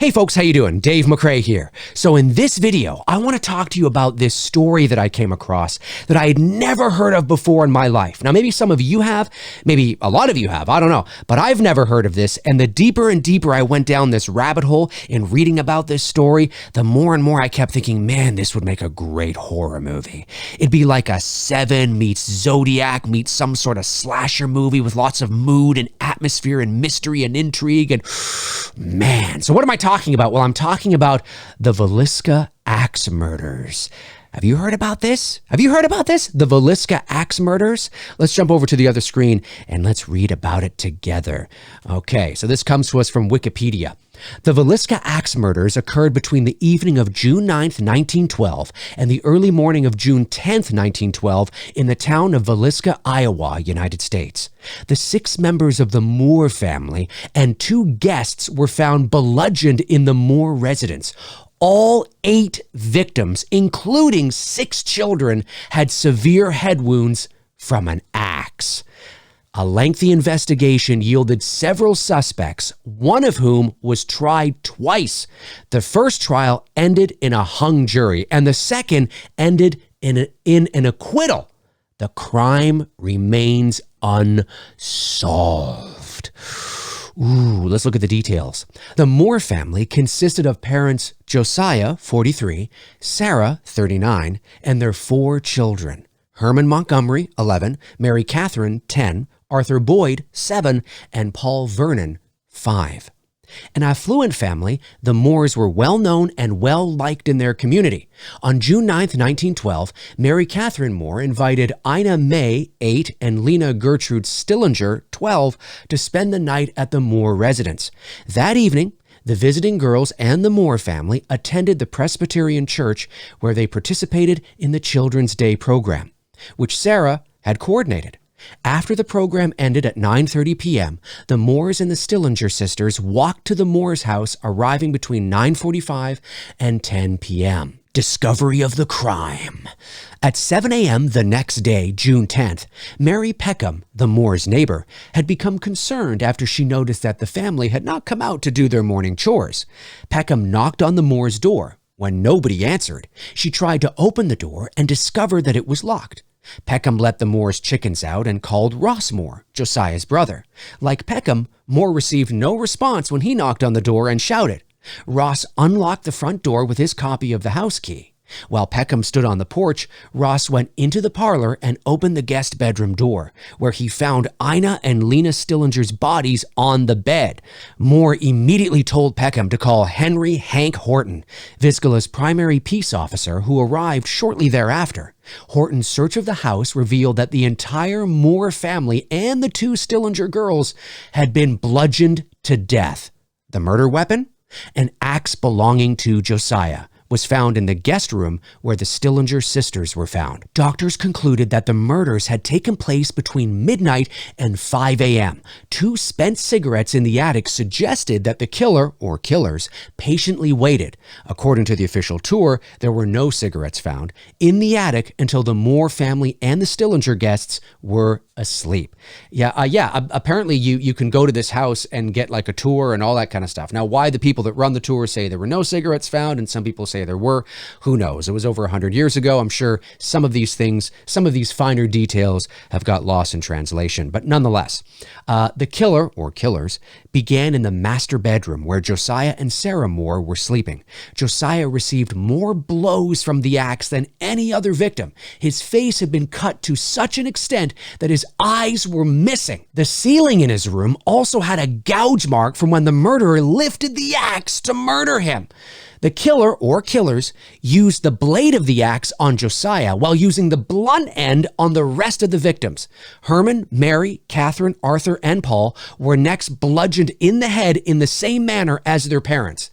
Hey folks, how you doing? Dave McRae here. So in this video, I want to talk to you about this story that I came across that I had never heard of before in my life. Now, maybe some of you have, maybe a lot of you have, I don't know, but I've never heard of this. And the deeper and deeper I went down this rabbit hole in reading about this story, the more and more I kept thinking, man, this would make a great horror movie. It'd be like a Seven meets Zodiac meets some sort of slasher movie with lots of mood and atmosphere and mystery and intrigue and man. So what am I talking about? Well, I'm talking about the Villisca axe murders. Have you heard about this? The Villisca axe murders? Let's jump over to the other screen and let's read about it together. Okay, so this comes to us from Wikipedia. The Villisca axe murders occurred between the evening of June 9th, 1912 and the early morning of June 10th, 1912 in the town of Villisca, Iowa, United States. The 6 members of the Moore family and 2 guests were found bludgeoned in the Moore residence. All 8 victims, including 6 children, had severe head wounds from an axe. A lengthy investigation yielded several suspects, one of whom was tried twice. The first trial ended in a hung jury, and the second ended in an acquittal. The crime remains unsolved. Ooh, let's look at the details. The Moore family consisted of parents Josiah, 43, Sarah, 39, and their 4 children. Herman Montgomery, 11, Mary Catherine, 10, Arthur Boyd, 7, and Paul Vernon, 5. An affluent family, the Moores were well known and well liked in their community. On June 9, 1912, Mary Catherine Moore invited Ina May, 8, and Lena Gertrude Stillinger, 12, to spend the night at the Moore residence. That evening, the visiting girls and the Moore family attended the Presbyterian Church where they participated in the Children's Day program, which Sarah had coordinated. After the program ended at 9:30 p.m., the Moores and the Stillinger sisters walked to the Moores' house, arriving between 9:45 and 10 p.m. Discovery of the crime. At 7 a.m. the next day, June 10th, Mary Peckham, the Moores' neighbor, had become concerned after she noticed that the family had not come out to do their morning chores. Peckham knocked on the Moores' door. When nobody answered, she tried to open the door and discovered that it was locked. Peckham let the Moore's chickens out and called Ross Moore, Josiah's brother. Like Peckham, Moore received no response when he knocked on the door and shouted. Ross unlocked the front door with his copy of the house key. While Peckham stood on the porch, Ross went into the parlor and opened the guest bedroom door, where he found Ina and Lena Stillinger's bodies on the bed. Moore immediately told Peckham to call Henry Hank Horton, Villisca's primary peace officer, who arrived shortly thereafter. Horton's search of the house revealed that the entire Moore family and the 2 Stillinger girls had been bludgeoned to death. The murder weapon? An axe belonging to Josiah was found in the guest room where the Stillinger sisters were found. Doctors concluded that the murders had taken place between midnight and 5 a.m. 2 spent cigarettes in the attic suggested that the killer, or killers, patiently waited. According to the official tour, there were no cigarettes found in the attic until the Moore family and the Stillinger guests were asleep. Apparently you can go to this house and get like a tour and all that kind of stuff. Now, why the people that run the tour say there were no cigarettes found and some people say there were, who knows? It was over 100 years ago. I'm sure some of these things, some of these finer details have got lost in translation. But nonetheless, the killer, or killers, began in the master bedroom where Josiah and Sarah Moore were sleeping. Josiah received more blows from the axe than any other victim. His face had been cut to such an extent that his eyes were missing. The ceiling in his room also had a gouge mark from when the murderer lifted the axe to murder him. The killer, or killers, used the blade of the axe on Josiah while using the blunt end on the rest of the victims. Herman, Mary, Catherine, Arthur, and Paul were next bludgeoned in the head in the same manner as their parents.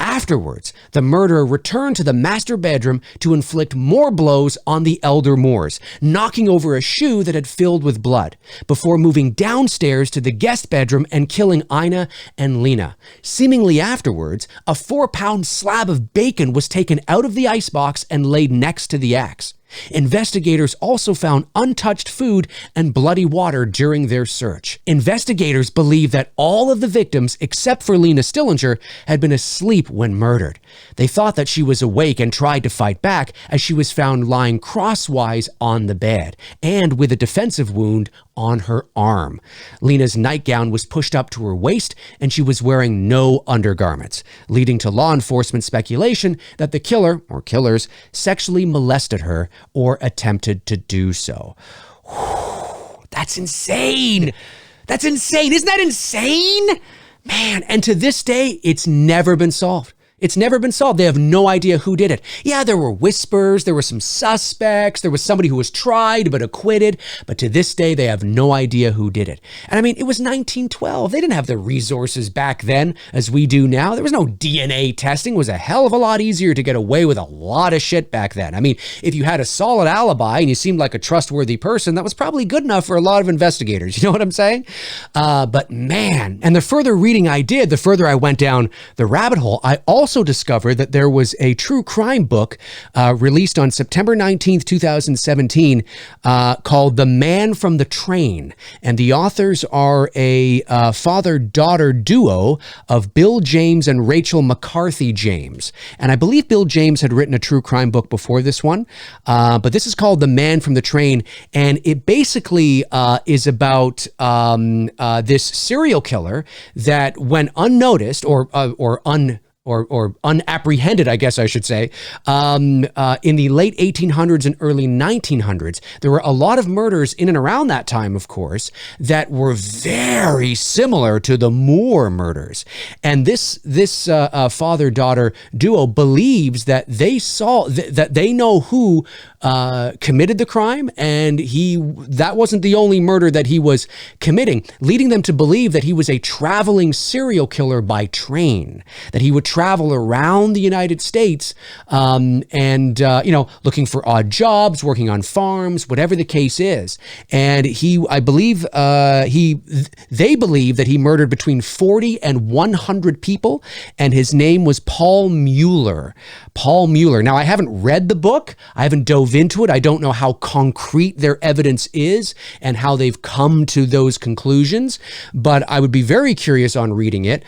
Afterwards, the murderer returned to the master bedroom to inflict more blows on the elder Moores, knocking over a shoe that had filled with blood, before moving downstairs to the guest bedroom and killing Ina and Lena. Seemingly afterwards, a 4-pound slab of bacon was taken out of the icebox and laid next to the axe. Investigators also found untouched food and bloody water during their search. Investigators believe that all of the victims, except for Lena Stillinger, had been asleep when murdered. They thought that she was awake and tried to fight back, as she was found lying crosswise on the bed and with a defensive wound on her arm. Lena's nightgown was pushed up to her waist and she was wearing no undergarments, leading to law enforcement speculation that the killer or killers sexually molested her or attempted to do so. Whew, that's insane. That's insane. Isn't that insane? Man, and to this day, it's never been solved. It's never been solved. They have no idea who did it. Yeah, there were whispers, there were some suspects, there was somebody who was tried but acquitted, but to this day, they have no idea who did it. And I mean, it was 1912. They didn't have the resources back then as we do now. There was no DNA testing. It was a hell of a lot easier to get away with a lot of shit back then. I mean, if you had a solid alibi and you seemed like a trustworthy person, that was probably good enough for a lot of investigators. You know what I'm saying? But man, and the further reading I did, the further I went down the rabbit hole, I also discovered that there was a true crime book released on September 19th, 2017 called The Man from the Train. And the authors are a father-daughter duo of Bill James and Rachel McCarthy James. And I believe Bill James had written a true crime book before this one, but this is called The Man from the Train. And it basically is about this serial killer that went unnoticed or unapprehended, I guess I should say, in the late 1800s and early 1900s. There were a lot of murders in and around that time, of course, that were very similar to the Moore murders. And this father-daughter duo believes that they saw, that they know who committed the crime, and that wasn't the only murder that he was committing, leading them to believe that he was a traveling serial killer by train, that he would travel around the United States looking for odd jobs, working on farms, whatever the case is. And they believe that he murdered between 40 and 100 people, and his name was Paul Mueller. Paul Mueller. Now, I haven't read the book. I haven't dove into it. I don't know how concrete their evidence is and how they've come to those conclusions, but I would be very curious on reading it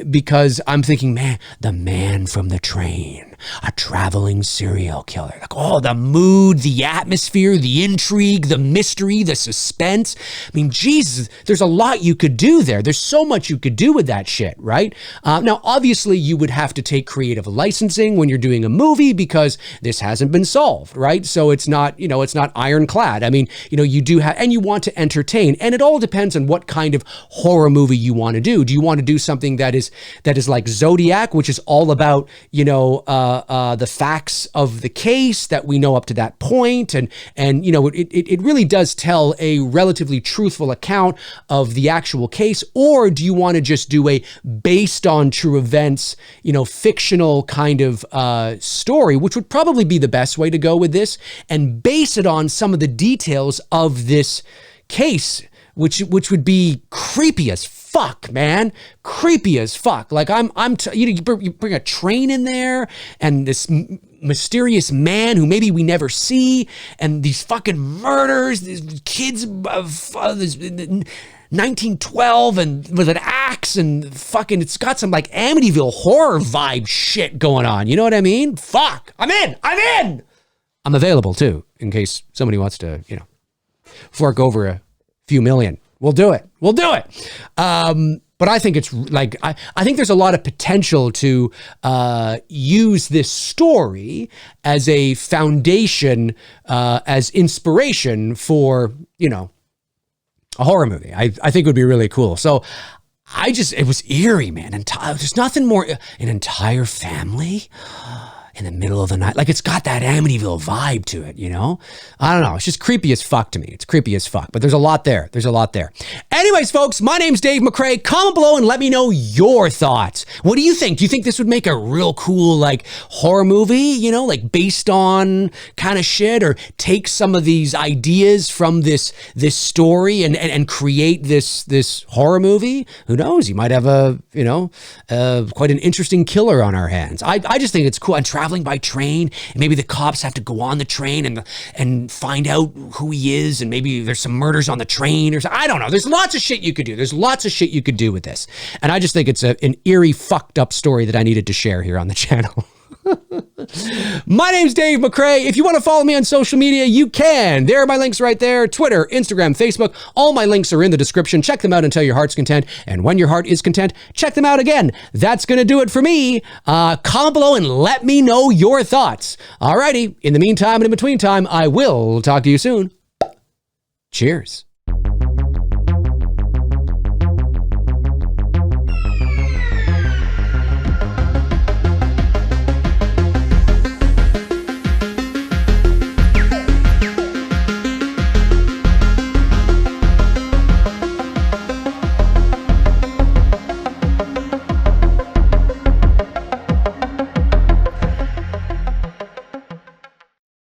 because I'm thinking, man, the man from the train, a traveling serial killer. Like, oh, the mood, the atmosphere, the intrigue, the mystery, the suspense. I mean, Jesus, there's a lot you could do there. There's so much you could do with that shit, right? Now, obviously, you would have to take creative licensing when you're doing a movie because this hasn't been solved, right? So it's not, it's not ironclad. I mean, you do have, and you want to entertain, and it all depends on what kind of horror movie you want to do. Do you want to do something that is like Zodiac, which is all about, the facts of the case that we know up to that point, and it really does tell a relatively truthful account of the actual case? Or do you want to just do a based on true events, fictional kind of story, which would probably be the best way to go with this, and base it on some of the details of this case, which would be creepy as fuck, man. Creepy as fuck. Like you bring a train in there and this mysterious man who maybe we never see, and these fucking murders, these kids of 1912 and with an axe and fucking, it's got some like Amityville horror vibe shit going on. You know what I mean? Fuck. I'm in. I'm available too, in case somebody wants to, fork over a few million. We'll do it. But I think it's like, I think there's a lot of potential to use this story as a foundation, as inspiration for, a horror movie. I think it would be really cool. So it was eerie, man. There's nothing more, an entire family in the middle of the night. Like, it's got that Amityville vibe to it, I don't know. It's just creepy as fuck to me. It's creepy as fuck, but there's a lot there. Anyways, folks, my name's Dave McRae. Comment below and let me know your thoughts. What do you think? Do you think this would make a real cool, like, horror movie, like based on kind of shit, or take some of these ideas from this story and create this horror movie? Who knows? You might have quite an interesting killer on our hands. I just think it's cool. And traveling by train, and maybe the cops have to go on the train and find out who he is, and maybe there's some murders on the train or something. I don't know. There's lots of shit you could do. There's lots of shit you could do with this. And I just think it's an eerie, fucked up story that I needed to share here on the channel. My name's Dave McRae. If you want to follow me on social media, you can. There are my links right there. Twitter, Instagram, Facebook. All my links are in the description. Check them out until your heart's content. And when your heart is content, check them out again. That's going to do it for me. Comment below and let me know your thoughts. Alrighty. In the meantime and in between time, I will talk to you soon. Cheers.